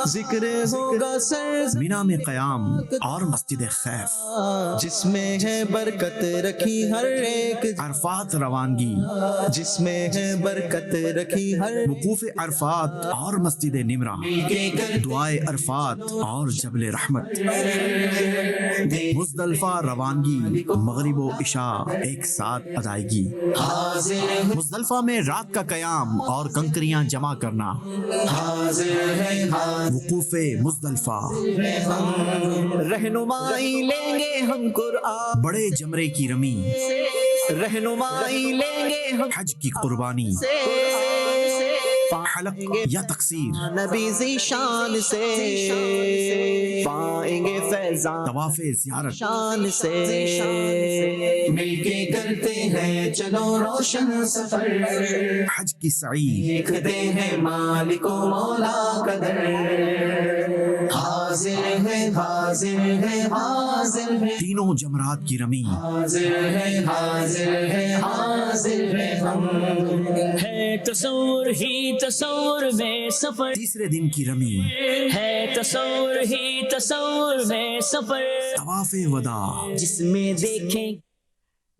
ذکر ہوگا سرزمین مینا میں قیام اور مسجد خیف، جس میں ہے برکت رکھی ہر ایک، عرفات روانگی، جس میں ہے برکت رکھی ہر وقوف عرفات اور مسجد نمرہ، دعائے عرفات اور جبل رحمت، مزدلفہ روانگی، مغرب و عشاء ایک ساتھ ادائیگی، مزدلفہ میں رات کا قیام اور کنکریاں جمع کرنا، وقوف مزدلفہ، رہنمائی لیں گے ہم قرآن، بڑے جمرے کی رمی، رہنمائی لیں گے ہم حج کی قربانی، حلق یا تقصیر، نبی ذیشان سے پائیں گے فیضان طواف زیارت، شان سے مل کے کرتے ہیں چلو روشن سفر، حج کی سعی، دیکھتے ہیں مالک و مولا قدر، حاضر ہے حاضر ہے حاضر ہے تینوں جمرات کی رمی، حاضر ہے حاضر ہے حاضر ہے ہم، ہے تصور ہی تصور میں سفر، تیسرے دن کی رمی، ہے تصور ہی تصور میں سفر، طواف وداع، جس میں دیکھیں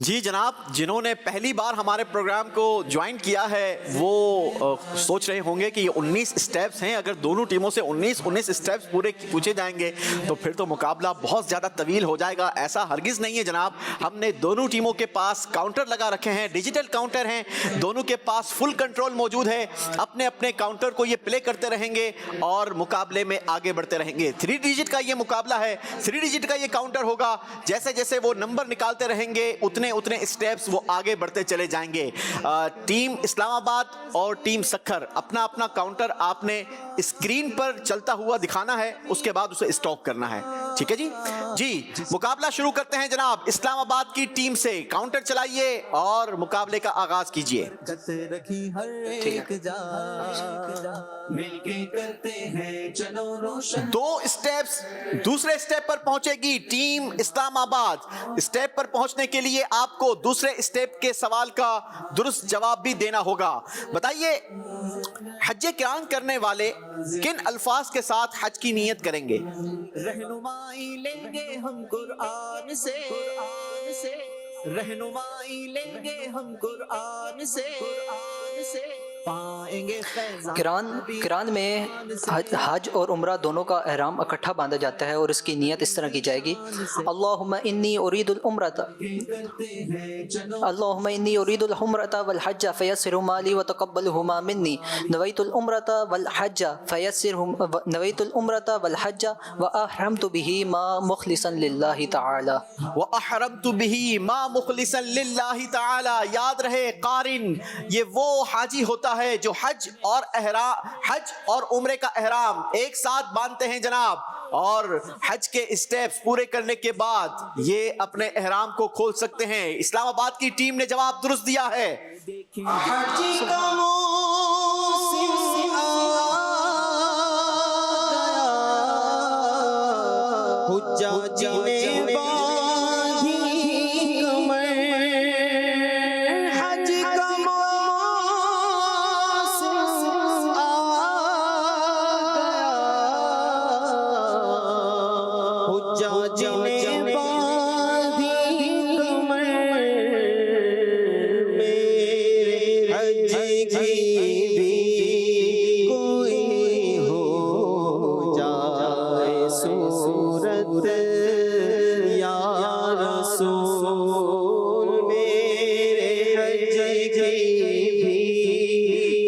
جی جناب، جنہوں نے پہلی بار ہمارے پروگرام کو جوائن کیا ہے وہ سوچ رہے ہوں گے کہ یہ 19 اسٹیپس ہیں، اگر دونوں ٹیموں سے 19 اسٹیپس پورے پوچھے جائیں گے تو پھر تو مقابلہ بہت زیادہ طویل ہو جائے گا۔ ایسا ہرگز نہیں ہے جناب، ہم نے دونوں ٹیموں کے پاس کاؤنٹر لگا رکھے ہیں، ڈیجیٹل کاؤنٹر ہیں، دونوں کے پاس فل کنٹرول موجود ہے، اپنے اپنے کاؤنٹر کو یہ پلے کرتے رہیں گے اور مقابلے میں آگے بڑھتے رہیں گے۔ 3 ڈیجٹ کا یہ مقابلہ ہے، 3 ڈیجٹ کا یہ کاؤنٹر ہوگا، جیسے جیسے وہ نمبر نکالتے رہیں گے اتنے اسٹیپس وہ آگے بڑھتے چلے جائیں گے۔ ٹیم اسلام آباد اور ٹیم سکھر اپنا اپنا کاؤنٹر آپ نے اسکرین پر چلتا ہوا دکھانا ہے، اس کے بعد اسے اسٹاپ کرنا ہے، ٹھیک ہے جی؟ جی مقابلہ شروع کرتے ہیں جناب، اسلام آباد کی ٹیم سے کاؤنٹر چلائیے اور مقابلے کا آغاز کیجیے۔ رکھی ہر ایک جا مل کے کرتے ہیں چلو روشن، 2 اسٹیپس دوسرے اسٹیپ پر پہنچے گی ٹیم اسلام آباد۔ اسٹیپ پر پہنچنے کے لیے آپ کو دوسرے اسٹیپ کے سوال کا درست جواب بھی دینا ہوگا۔ بتائیے حج قران کرنے والے کن الفاظ کے ساتھ حج کی نیت کریں گے؟ رہنمائی لیں گے ہم قرآن سے، رہنمائی لیں گے ہم قرآن سے، پائیں گے فیضان قرآن میں حج اور عمرہ دونوں کا احرام اکٹھا باندھا جاتا ہے اور اس کی نیت اس طرح کی جائے گی: اللہم انی ارید العمرۃ والحج فیسرهما لی وتقبلهما منی، نویت العمرۃ والحج واحرمت به ما مخلصا للہ تعالی. وَأَحْرَمْتُ بِهِ مَا مُخْلِصًا لِلَّهِ تعالی. یاد رہے قارن یہ وہ حاجی ہوتا ہے جو حج اور عمرے کا احرام ایک ساتھ باندھتے ہیں جناب، اور حج کے اسٹیپس پورے کرنے کے بعد یہ اپنے احرام کو کھول سکتے ہیں. اسلام آباد کی ٹیم نے جواب درست دیا ہے. حاجی کا موسم آ گیا، حجاج نے باندھی کمر، حج کا موسم آ گیا، حجاج نے باندھی کمر، میرے حج کی بھی کوئی ہو جائے صورت یا رسول، میرے حج کی بھی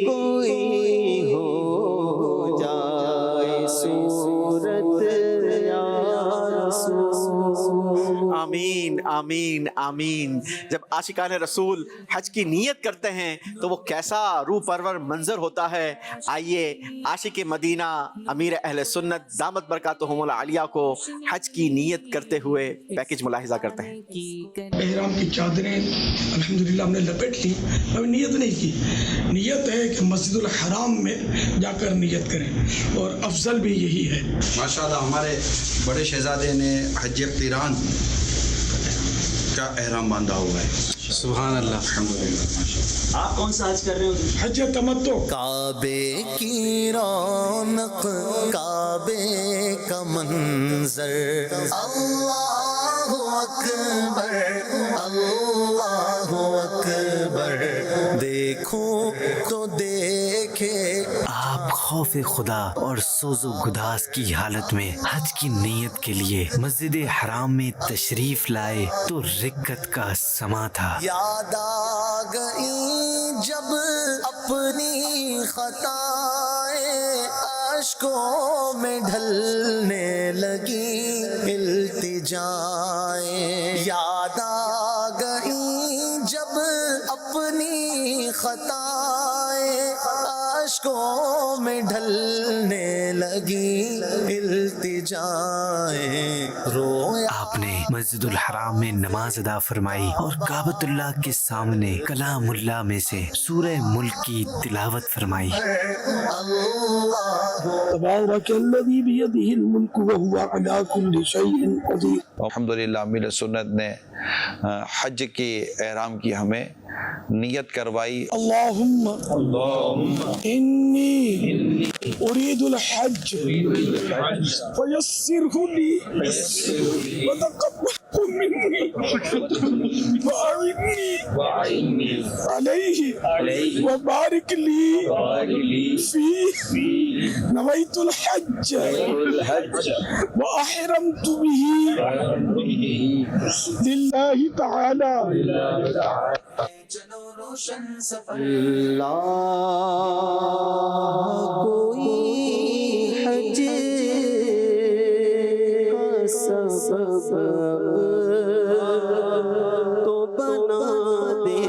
کوئی ہو جائے صورت یا رسول. آمین آمین آمین. جب عاشقان رسول حج کی نیت کرتے ہیں تو وہ کیسا روح پرور منظر ہوتا ہے. آئیے عاشق مدینہ امیر اہل سنت دامت برکاتہم العالیہ کو حج کی نیت کرتے ہوئے پیکج ملاحظہ کرتے ہیں. احرام کی چادریں الحمدللہ ہم نے لپیٹ لی، ابھی نیت نہیں کی. نیت ہے کہ مسجد الحرام میں جا کر نیت کریں، اور افضل بھی یہی ہے. ماشاءاللہ ہمارے بڑے شہزادے نے حج قران کا احرام باندھا ہوا ہے. سبحان اللہ الحمدللہ. آپ کون سا حج کر رہے ہو؟ حج تمتع. کعبے کی رونق، کعبے کا منظر، اللہ اکبر اللہ اکبر، دیکھو تو دیکھے. آپ خوف خدا اور سوز و گداز کی حالت میں حج کی نیت کے لیے مسجد حرام میں تشریف لائے تو رکت کا سما تھا. یاد آ گئی جب اپنی خطائیں، اشکوں میں ڈھلنے لگی التجائیں. یاد آ گئی جب اپنی خطائیں، اشکوں میں ڈھلنے لگی التجائیں. رویا آپ نے مسجد الحرام میں نماز ادا فرمائی اور کعبۃ اللہ کے سامنے کلام اللہ میں سے سورہ ملک کی تلاوت فرمائی. تبارک الذی بیدہ الملک وہو علی کل شیء قدیر. الحمدللہ امیر سنت نے حج کے احرام کی ہمیں نیت کروائی. اللہم انی ارید الحج فیسرہ لی وتقبلہ منی وأعنی علیہ وبارک لی فیہ. نویت الحج وأحرمت به للہ تعالی. کوئی حج کا سبب تو بنا دے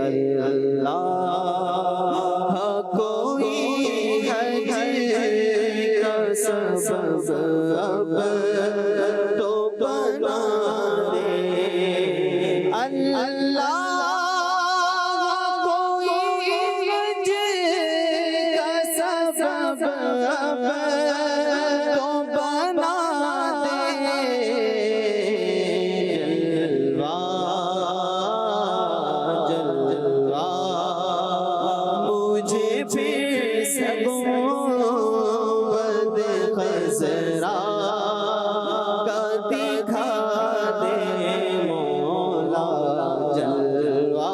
اللہ، کوئی حج کا سبب تو بنا دے اللہ، کوئی حج کا سبب تو بنا دے. جلوہ مجھے پھر سبود خضرا کا دکھا دے مولا. جلوہ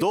2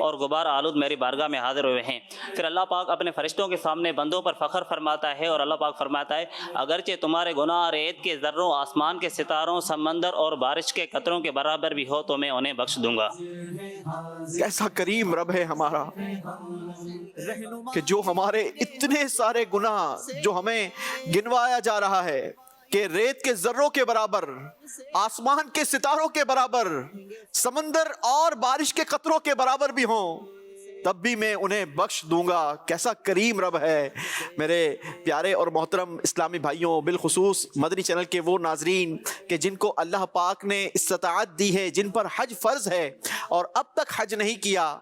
اور غبار آلود میری بارگاہ میں حاضر ہوئے ہیں۔ پھر اللہ پاک اپنے فرشتوں کے سامنے بندوں پر فخر فرماتا ہے اور اللہ پاک فرماتا ہے اگرچہ تمہارے گناہ ریت کے ذروں، آسمان کے ستاروں، سمندر اور بارش کے قطروں کے برابر بھی ہو تو میں انہیں بخش دوں گا۔ کیسا کریم رب ہے ہمارا کہ جو ہمارے اتنے سارے گناہ جو ہمیں گنوایا جا رہا ہے کہ ریت کے ذروں کے برابر، آسمان کے ستاروں کے برابر، سمندر اور بارش کے قطروں کے برابر بھی ہوں تب بھی میں انہیں بخش دوں گا۔ کیسا کریم رب ہے۔ میرے پیارے اور محترم اسلامی بھائیوں، بالخصوص مدنی چینل کے وہ ناظرین کہ جن کو اللہ پاک نے استطاعت دی ہے، جن پر حج فرض ہے اور اب تک حج نہیں کیا،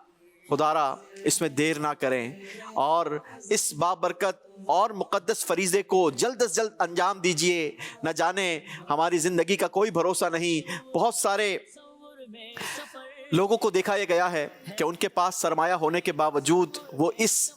خدا را اس میں دیر نہ کریں اور اس بابرکت اور مقدس فریضے کو جلد از جلد انجام دیجئے۔ نہ جانے ہماری زندگی کا کوئی بھروسہ نہیں۔ بہت سارے لوگوں کو دیکھا یہ گیا ہے کہ ان کے پاس سرمایہ ہونے کے باوجود وہ اس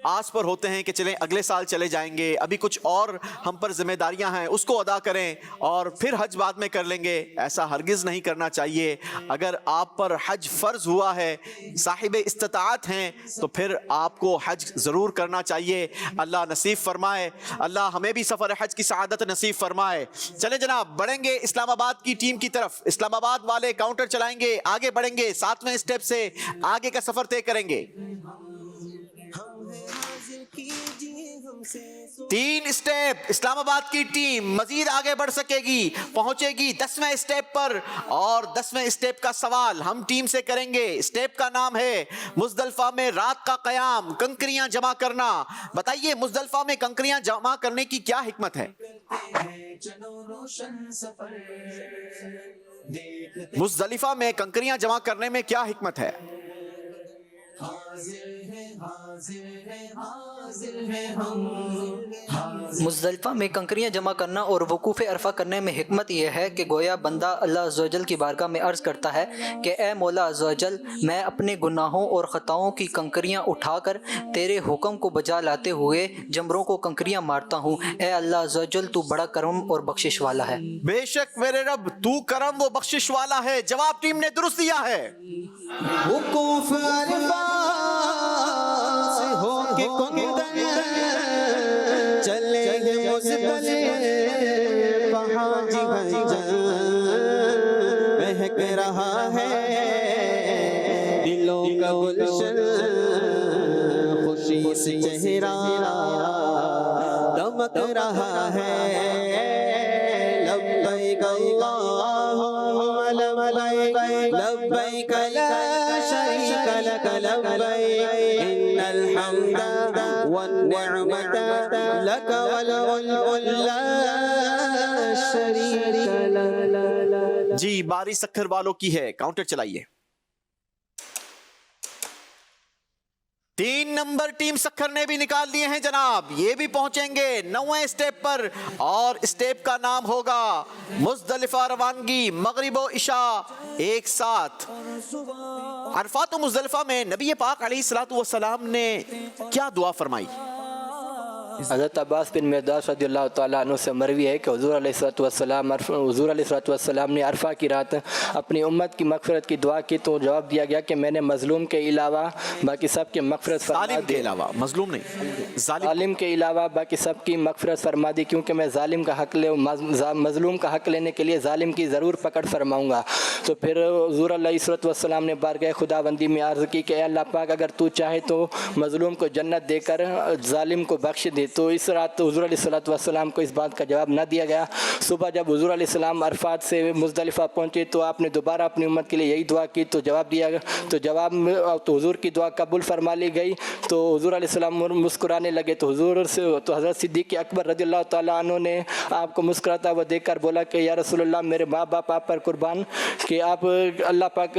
آس پر ہوتے ہیں کہ چلیں اگلے سال چلے جائیں گے، ابھی کچھ اور ہم پر ذمہ داریاں ہیں اس کو ادا کریں اور پھر حج بعد میں کر لیں گے۔ ایسا ہرگز نہیں کرنا چاہیے۔ اگر آپ پر حج فرض ہوا ہے، صاحب استطاعت ہیں، تو پھر آپ کو حج ضرور کرنا چاہیے۔ اللہ نصیب فرمائے، اللہ ہمیں بھی سفر حج کی سعادت نصیب فرمائے۔ چلیں جناب، بڑھیں گے اسلام آباد کی ٹیم کی طرف۔ اسلام آباد والے کاؤنٹر چلائیں گے، آگے بڑھیں گے، 7ویں اسٹیپ سے آگے کا سفر طے کریں گے۔ 3 اسٹیپ اسلام آباد کی ٹیم مزید آگے بڑھ سکے گی، پہنچے گی 10ویں اسٹیپ پر، اور 10ویں اسٹیپ کا سوال ہم ٹیم سے کریں گے۔ اسٹیپ کا نام ہے مزدلفہ میں رات کا قیام، کنکریاں جمع کرنا۔ بتائیے مزدلفہ میں کنکریاں جمع کرنے کی کیا حکمت ہے؟ مزدلفہ میں کنکریاں جمع کرنے میں کیا حکمت ہے؟ مزدلفہ میں کنکریاں جمع کرنا اور وقوف عرفہ کرنے میں حکمت یہ ہے کہ گویا بندہ اللہ عز و جل کی بارگاہ میں عرض کرتا ہے کہ اے مولا عز و جل، میں اپنے گناہوں اور خطاؤں کی کنکریاں اٹھا کر تیرے حکم کو بجا لاتے ہوئے جمروں کو کنکریاں مارتا ہوں۔ اے اللہ عز و جل، تو بڑا کرم اور بخشش والا ہے۔ بے شک میرے رب، تو کرم و بخشش والا ہے۔ جواب ٹیم نے درست دیا ہے۔ وقوف عرفہ سے ہو کے کندن چلے گے مزدلفہ حاجی بھجن، مہک رہا ہے دلوں کا گلشن، خوشی سے چہرہ دمک رہا ہے۔ لبیک اللہم لبیک، لبیک لا شریک لک لبیک، ان الحمد والنعمت لک والملک لا شریک لک۔ جی باری سکھر والوں کی ہے، کاؤنٹر چلائیے۔ 3 نمبر ٹیم سکھر نے بھی نکال لیے ہیں جناب، یہ بھی پہنچیں گے 9ویں اسٹیپ پر، اور اسٹیپ کا نام ہوگا مزدلفہ روانگی، مغرب و عشاء ایک ساتھ۔ عرفات و مزدلفہ میں نبی پاک علیہ السلام نے کیا دعا فرمائی؟ حضرت عباس بن مرداس رضی اللہ تعالیٰ عنہ سے مروی ہے کہ حضور علیہ السلام نے عرفہ کی رات اپنی امت کی مغفرت کی دعا کی تو جواب دیا گیا کہ میں نے مظلوم کے علاوہ باقی سب کی مغفرت فرما دی۔ ظالم کے علاوہ، مظلوم نہیں، ظالم کے علاوہ باقی سب کی مغفرت فرما دی، کیونکہ میں ظالم کا حق مظلوم کا حق لینے کے لیے ظالم کی ضرور پکڑ فرماؤں گا۔ تو پھر حضور علیہ السلام نے بارگاہ خداوندی میں عرض کی کہ اے اللہ پاک، اگر تو چاہے تو مظلوم کو جنت دے کر ظالم کو بخش دے۔ تو اس رات حضور علیہ السلام کو اس بات کا جواب نہ دیا گیا۔ صبح جب حضور علیہ السلام عرفات سے مزدلفہ پہنچے تو آپ نے دوبارہ اپنی امت کے لیے یہی دعا کی، تو جواب دیا گیا، تو حضور کی دعا قبول فرما لی گئی۔ تو حضور علیہ السلام مسکرانے لگے تو حضرت صدیق اکبر رضی اللہ تعالیٰ عنہ نے آپ کو مسکراتا ہوا دیکھ کر بولا کہ یا رسول اللہ، میرے ماں باپ آپ پر قربان، کہ آپ اللہ پاک،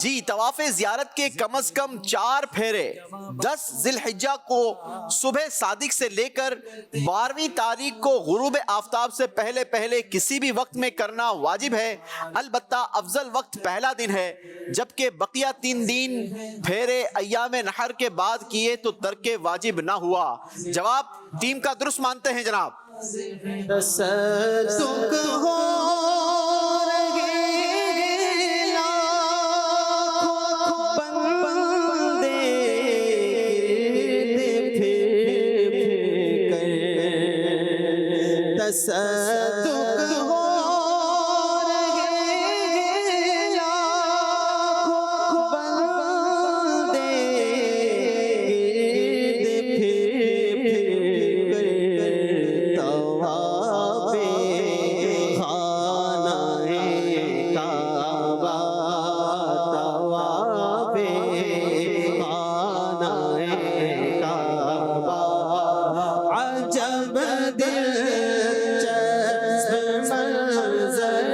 جی طواف زیارت کے کم از کم 4 پھیرے 10 ذی الحجہ کو صبح صادق سے لے کر 12ویں تاریخ کو غروب آفتاب سے پہلے پہلے کسی بھی وقت میں کرنا واجب ہے، البتہ افضل وقت پہلا دن ہے، جبکہ بقیہ 3 دن پھیرے ایام نحر کے بعد کیے تو ترک واجب نہ ہوا۔ جواب ٹیم کا درست مانتے ہیں جناب؟ تصدق ہو رہے لاکھوں بندے گرد پھر کر، تصدق ہو رہے لاکھوں بندے گرد پھر طواف خانہ کعبہ، طواف خانہ کعبہ، عجب دلچسپ منظر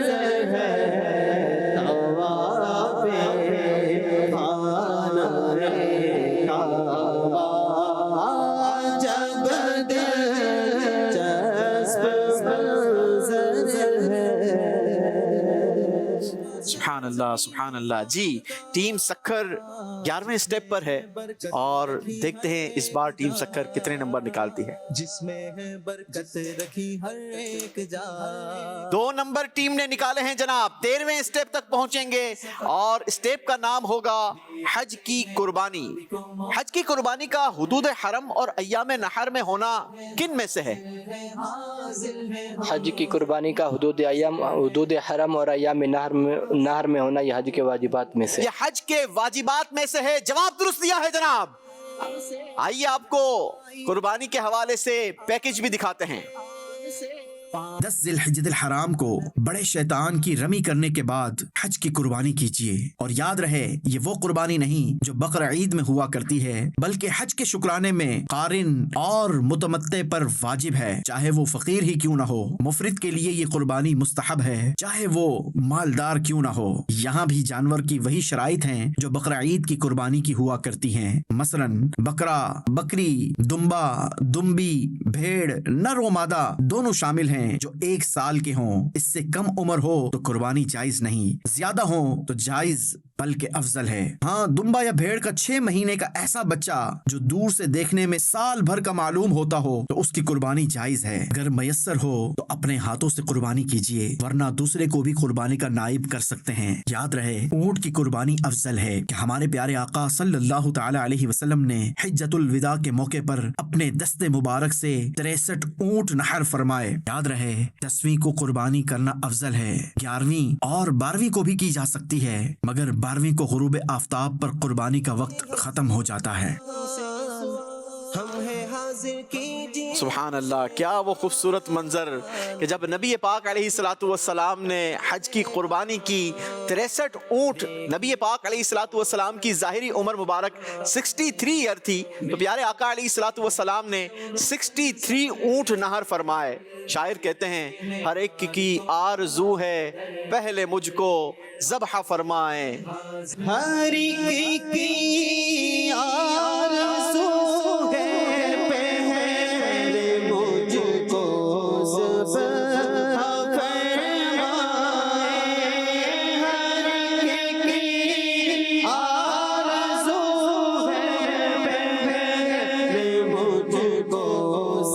ہے، طواف خانہ کعبہ، عجب دلچسپ منظر ہے۔ سبحان اللہ سبحان اللہ۔ جی ٹیم سکھر 11ویں سٹیپ پر ہے اور دیکھتے ہیں اس بار ٹیم سکھر کتنے نمبر نکالتی ہے۔ جس میں ہے برکت رکھی ہر ایک جا، 2 نمبر ٹیم نے نکالے ہیں جناب، 13ویں سٹیپ تک پہنچیں گے اور سٹیپ کا نام ہوگا حج کی قربانی۔ حج کی قربانی کا حدود حرم اور ایام نحر میں ہونا کن میں سے ہے؟ حج کی قربانی کا حدود حرم اور ایام نہر میں ہونا یہ حج کے واجبات میں سے، یہ حج کے واجبات میں سے ہے۔ جواب درست دیا ہے جناب۔ آئیے آپ کو قربانی کے حوالے سے پیکج بھی دکھاتے ہیں۔ 10 ذی الحجۃ الحرام کو بڑے شیطان کی رمی کرنے کے بعد حج کی قربانی کیجیے، اور یاد رہے یہ وہ قربانی نہیں جو بقر عید میں ہوا کرتی ہے، بلکہ حج کے شکرانے میں قارن اور متمتع پر واجب ہے، چاہے وہ فقیر ہی کیوں نہ ہو۔ مفرد کے لیے یہ قربانی مستحب ہے، چاہے وہ مالدار کیوں نہ ہو۔ یہاں بھی جانور کی وہی شرائط ہیں جو بقر عید کی قربانی کی ہوا کرتی ہیں، مثلا بکرا، بکری، دمبا، دمبی، بھیڑ، نر و مادہ دونوں شامل ہیں جو 1 سال کے ہوں۔ اس سے کم عمر ہو تو قربانی جائز نہیں، زیادہ ہوں تو جائز بلکہ افضل ہے۔ ہاں دمبا یا بھیڑ کا 6 مہینے کا ایسا بچہ جو دور سے دیکھنے میں سال بھر کا معلوم ہوتا ہو تو اس کی قربانی جائز ہے۔ اگر میسر ہو تو اپنے ہاتھوں سے قربانی کیجیے، ورنہ دوسرے کو بھی قربانی کا نائب کر سکتے ہیں۔ یاد رہے اونٹ کی قربانی افضل ہے کہ ہمارے پیارے آقا صلی اللہ تعالی علیہ وسلم نے حجۃ الوداع کے موقع پر اپنے دست مبارک سے 63 اونٹ نحر فرمائے۔ یاد رہے 10ویں کو قربانی کرنا افضل ہے، 11ویں اور 12ویں کو بھی کی جا سکتی ہے، مگر 12ویں کو غروب آفتاب پر قربانی کا وقت ختم ہو جاتا ہے۔ سبحان اللہ، کیا وہ خوبصورت منظر کہ جب نبی پاک علیہ الصلوۃ والسلام نے حج کی قربانی کی، 63 اونٹ، نبی پاک علیہ الصلوۃ والسلام کی ظاہری عمر مبارک 63 ایئر تھی، تو پیارے آقا علیہ الصلوۃ والسلام نے 63 اونٹ نہر فرمائے۔ شاعر کہتے ہیں ہر ایک کی آرزو ہے پہلے مجھ کو ذبح فرمائیں، ہر ایک کی آرزو ہے پہلے مجھ کو ذبح فرمائیں، ہر ایک کی آرزو ہے پہلے مجھ کو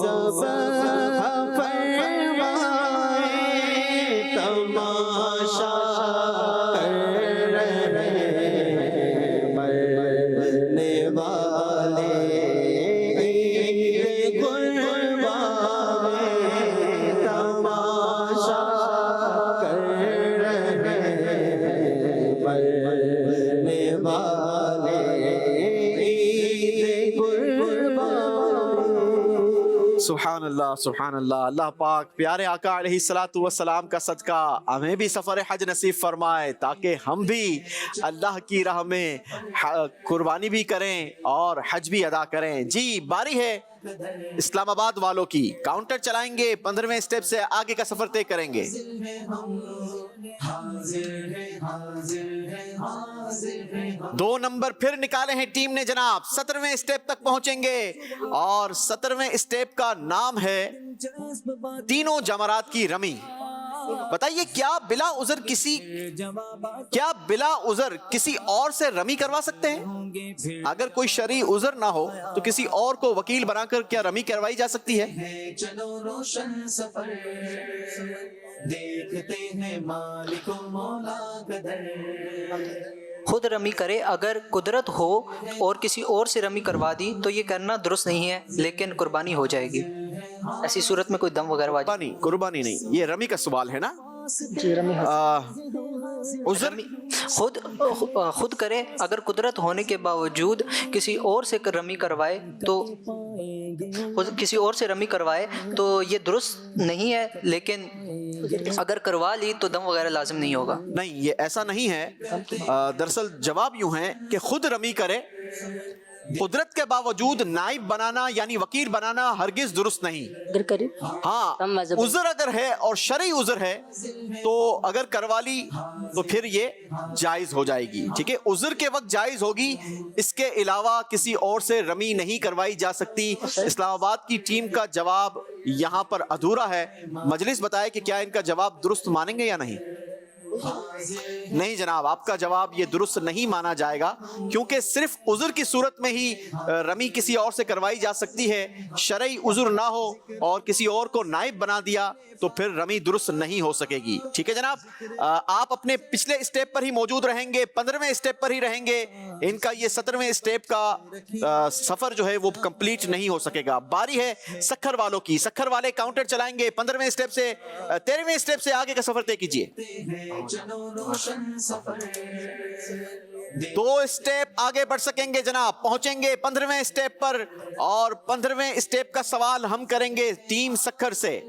ذبح فرمائیں، تماشا کر رہے مرنے والے عید قربان، تماشا کر رہے مرنے والے عید قربان۔ سبحان اللہ سبحان اللہ۔ اللہ پاک پیارے آقا علیہ الصلوۃ والسلام کا صدقہ ہمیں بھی سفر حج نصیب فرمائے، تاکہ ہم بھی اللہ کی راہ میں قربانی بھی کریں اور حج بھی ادا کریں۔ جی باری ہے اسلام آباد والوں کی کاؤنٹر چلائیں گے, 15ویں اسٹیپ سے آگے کا سفر طے کریں گے. 2 نمبر پھر نکالے ہیں ٹیم نے جناب, 17ویں اسٹیپ تک پہنچیں گے اور 17ویں اسٹیپ کا نام ہے تینوں جمرات کی رمی. بتائیے کیا بلا عذر کسی اور سے رمی کروا سکتے ہیں؟ اگر کوئی شرعی عذر نہ ہو تو کسی اور کو وکیل بنا کر کیا رمی کروائی جا سکتی ہے؟ چلو روشن سفر دیکھتے ہیں مالک و مولا قدر. خود رمی کرے, اگر قدرت ہو اور کسی اور سے رمی کروا دی تو یہ کرنا درست نہیں ہے, لیکن قربانی ہو جائے گی. ایسی صورت میں کوئی دم وغیرہ واجب قربانی نہیں, یہ رمی کا سوال ہے نا. خود کرے, اگر قدرت ہونے کے باوجود کسی اور سے رمی کروائے تو یہ درست نہیں ہے, لیکن اگر کروا لی تو دم وغیرہ لازم نہیں ہوگا. نہیں, یہ ایسا نہیں ہے. دراصل جواب یوں ہے کہ خود رمی کرے, قدرت کے باوجود نائب بنانا یعنی وکیل بنانا ہرگز درست نہیں. ہاں, عذر اگر ہے اور شرعی عذر ہے تو اگر کروا لی تو پھر یہ جائز ہو جائے گی. ٹھیک ہے, عذر کے وقت جائز ہوگی, اس کے علاوہ کسی اور سے رمی نہیں کروائی جا سکتی. اسلام آباد کی ٹیم کا جواب یہاں پر ادھورا ہے. مجلس بتائے کہ کیا ان کا جواب درست مانیں گے یا نہیں؟ نہیں جناب, آپ کا جواب یہ درست نہیں مانا جائے گا, کیونکہ صرف عذر کی صورت میں ہی رمی کسی اور سے کروائی جا سکتی ہے. شرعی عذر نہ ہو اور کسی اور کو نائب بنا دیا تو پھر رمی درست نہیں ہو سکے گی. ٹھیک ہے جناب, آپ اپنے پچھلے اسٹیپ پر ہی موجود رہیں گے, 15ویں اسٹیپ پر ہی رہیں گے. ان کا یہ 17ویں اسٹیپ کا سفر جو ہے وہ کمپلیٹ نہیں ہو سکے گا. باری ہے سکھر والوں کی. سکھر والے کاؤنٹر چلائیں گے 15ویں اسٹیپ سے. 13ویں اسٹیپ سے آگے کا سفر طے کیجیے. 2 اسٹیپ آگے بڑھ سکیں گے جناب, پہنچیں گے 15ویں اسٹیپ پر, اور 15ویں اسٹیپ کا سوال ہم کریں گے ٹیم سکھر سے.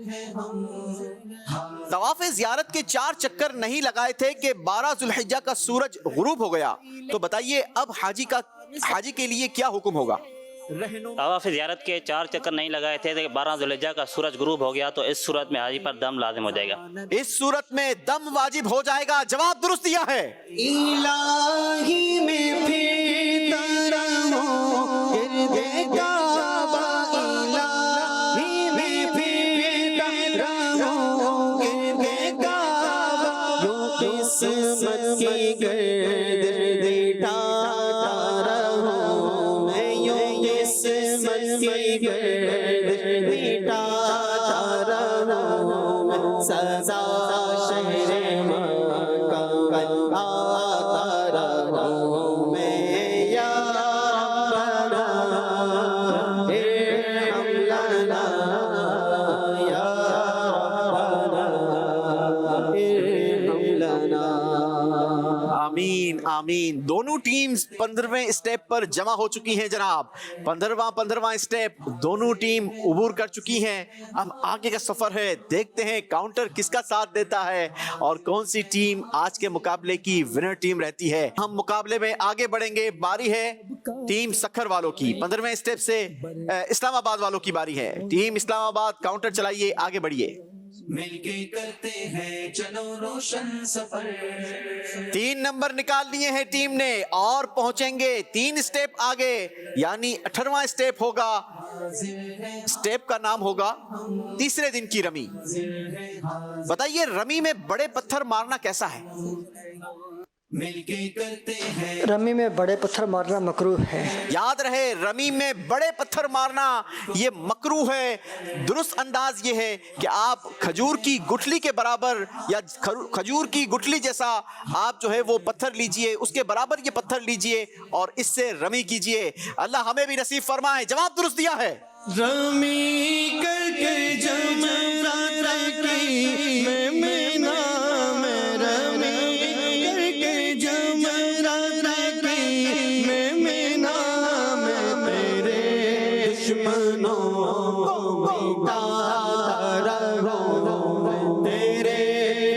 طواف زیارت کے 4 چکر نہیں لگائے تھے کہ 12 ذوالحجہ کا سورج غروب ہو گیا, تو بتائیے اب حاجی کے لیے کیا حکم ہوگا؟ طواف زیارت کے 4 چکر نہیں لگائے تھے کہ 12 ذوالحجہ کا سورج غروب ہو گیا, تو اس صورت میں حاجی پر دم لازم ہو جائے گا. اس صورت میں دم واجب ہو جائے گا. جواب درست دیا ہے. الہی میں پھرتا رہوں گردے کعبہ, الہی میں پھرتا رہوں گردے کعبہ, جو قسمت کی گرد دیٹا رہوں میں, یوں قسمت کی گرد دیٹا رہوں میں, سزا شہر مکہ آتا رہوں میں. یا ربنا ارحم لنا, یا ربنا ارحم لنا. آمین آمین. دونوں ٹیمز 15ویں اسٹیپ پر جمع ہو چکی ہیں جناب. 15واں اسٹیپ دونوں ٹیم عبور کر چکی ہیں. اب آگے کا سفر ہے, دیکھتے ہیں کاؤنٹر کس کا ساتھ دیتا ہے اور کون سی ٹیم آج کے مقابلے کی ونر ٹیم رہتی ہے. ہم مقابلے میں آگے بڑھیں گے. باری ہے ٹیم سکھر والوں کی. 15ویں اسٹیپ سے اسلام آباد والوں کی باری ہے. ٹیم اسلام آباد کاؤنٹر چلائیے, آگے بڑھیے. مل کے کرتے ہیں چلو روشن سفر. 3 نمبر نکال لیے ہیں ٹیم نے اور پہنچیں گے 3 اسٹیپ آگے, یعنی 18واں اسٹیپ ہوگا. اسٹیپ کا نام ہوگا تیسرے دن کی رمی. بتائیے رمی میں بڑے پتھر مارنا کیسا ہے؟ مل کے کرتے ہیں. رمی میں بڑے پتھر مارنا مکروہ ہے. یاد رہے, رمی میں بڑے پتھر مارنا یہ مکروہ ہے. درست انداز یہ ہے کہ آپ کھجور کی گٹھلی کے برابر یا کھجور کی گٹھلی جیسا آپ جو ہے وہ پتھر لیجئے, اس کے برابر یہ پتھر لیجئے اور اس سے رمی کیجئے. اللہ ہمیں بھی نصیب فرمائے. جواب درست دیا ہے. رمی کر کے جمرات کی میں نام رمی کر کے جمرات کی میں نام, تیرے دشمنوں کو مٹاتا رہوں, تیرے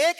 1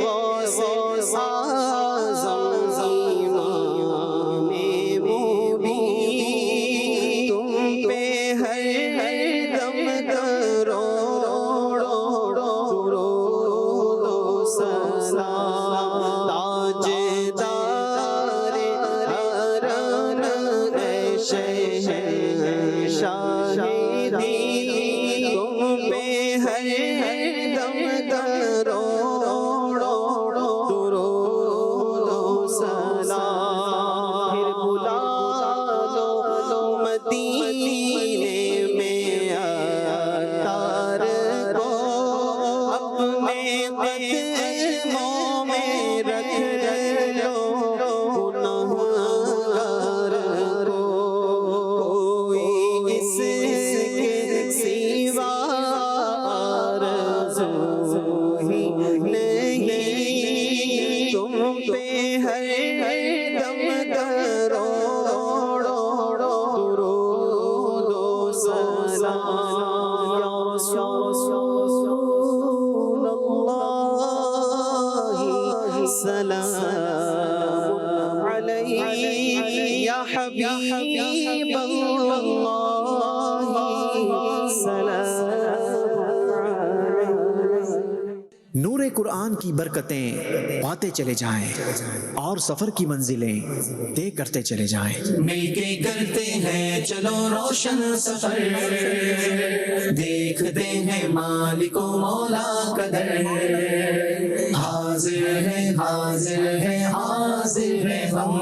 غوث اعظم امام مبین، تم پہ ہر دم درود و سلام، تاجدار حرم اے شہنشاہ دین، تم پہ ہر دم درود و سلام، پھر بلا لو مدینے میں اتار کو، اپنے قدموں میں رکھ لو گنہگار کو، کوئی اس کے سوا آرزو ہی نہیں، تم پہ ہر دم درود و سلام، یا رسول اللہ سلام علیک، یا حبیب اللہ سلام علیک۔ نور قرآن کی برکتیں پاتے چلے جائیں اور سفر کی منزلیں طے کرتے چلے جائیں۔ مل کے کرتے ہیں چلو روشن سفر، دیکھتے ہیں مالک و مولا کا در، حاضر ہے حاضر ہے حاضر ہے ہم